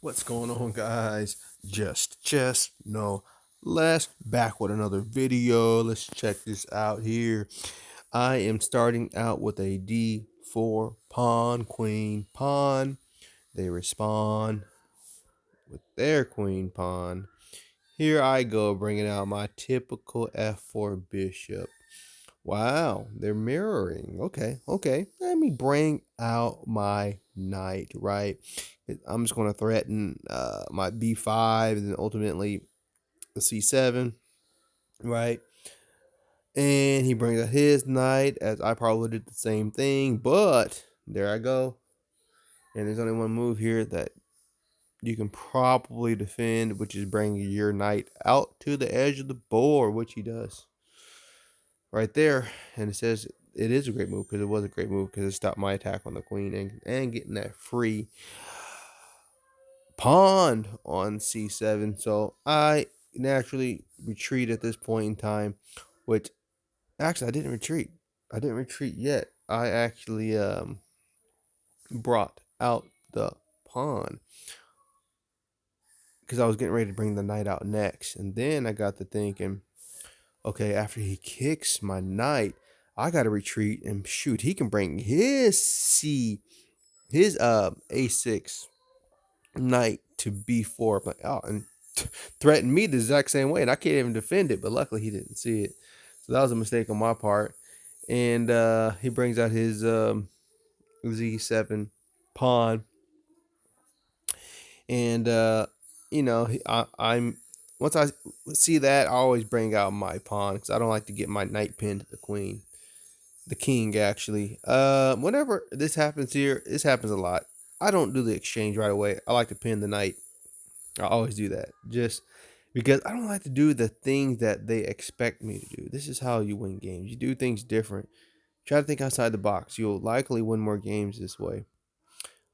What's going on, guys? Just chess, no less. Back with another video. Let's check this out here. I am starting out with a D4 pawn, queen, pawn. They respond with their queen, pawn. Here I go, bringing out my typical F4 bishop. Wow, they're mirroring. Okay. Let me bring out my knight, right? I'm just going to threaten my b5 and then ultimately the c7, right? And he brings out his knight as I probably did the same thing, but there I go. And there's only one move here that you can probably defend, which is bringing your knight out to the edge of the board, which he does right there. And it says it is a great move because it was a great move because it stopped my attack on the queen and getting that free pawn on c7. So I naturally retreat at this point in time, which actually I didn't retreat. I didn't retreat yet. I actually brought out the pawn because I was getting ready to bring the knight out next. And then I got to thinking, okay, after he kicks my knight, I got to retreat and shoot. He can bring his a6 knight to b4. I'm like, oh, and threatened me the exact same way, and I can't even defend it. But luckily, he didn't see it, so that was a mistake on my part. And he brings out his z7 pawn, and I'm once I see that, I always bring out my pawn because I don't like to get my knight pinned to the queen, the king actually. Whenever this happens here, this happens a lot. I don't do the exchange right away. I like to pin the knight. I always do that just because I don't like to do the things that they expect me to do. This is how you win games. You do things different. Try to think outside the box. You'll likely win more games this way.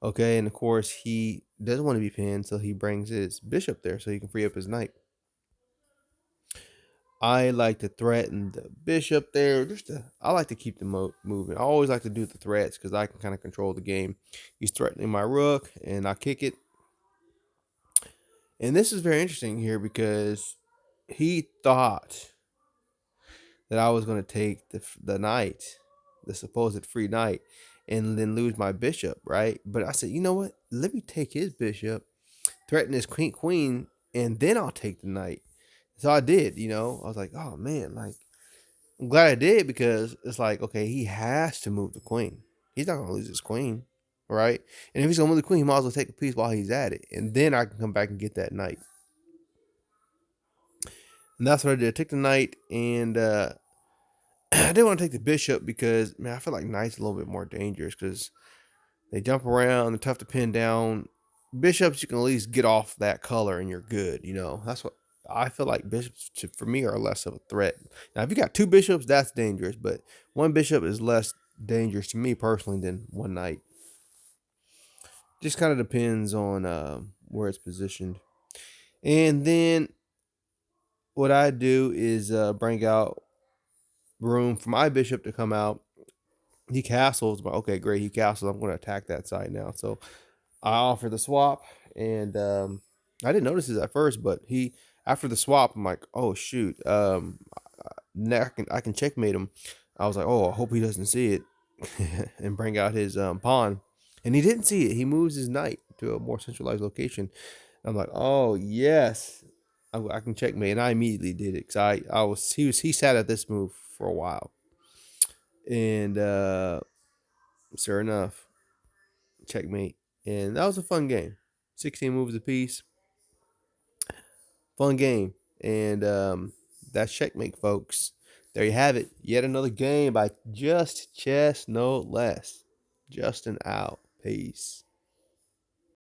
Okay, and of course he doesn't want to be pinned, so he brings his bishop there so he can free up his knight. I like to threaten the bishop there. I like to keep the moving. I always like to do the threats because I can kind of control the game. He's threatening my rook, and I kick it. And this is very interesting here because he thought that I was going to take the knight, the supposed free knight, and then lose my bishop, right? But I said, you know what? Let me take his bishop, threaten his queen, and then I'll take the knight. So I did, I was like, oh man, like I'm glad I did because it's like, okay, he has to move the queen. He's not gonna lose his queen, right? And if he's gonna move the queen, he might as well take a piece while he's at it. And then I can come back and get that knight. And that's what I did. I took the knight and I didn't want to take the bishop because man, I feel like knight's a little bit more dangerous because they jump around, they're tough to pin down. Bishops, you can at least get off that color and you're good. That's what I feel like. Bishops for me are less of a threat. Now, if you got two bishops, that's dangerous, but one bishop is less dangerous to me personally than one knight. Just kind of depends on where it's positioned. And then what I do is bring out room for my bishop to come out. He castles, but okay, great. He castles. I'm going to attack that side now. So I offer the swap, and I didn't notice this at first, but he after the swap, I'm like, oh shoot, now I can checkmate him. I was like, oh, I hope he doesn't see it, and bring out his pawn, and he didn't see it. He moves his knight to a more centralized location. I'm like, oh yes, I can checkmate, and I immediately did it because he sat at this move for a while, and sure enough, checkmate, and that was a fun game. 16 moves apiece, fun game, and that's checkmate, folks. There you have it. Yet another game by Just Chess, no less. Justin out. Peace.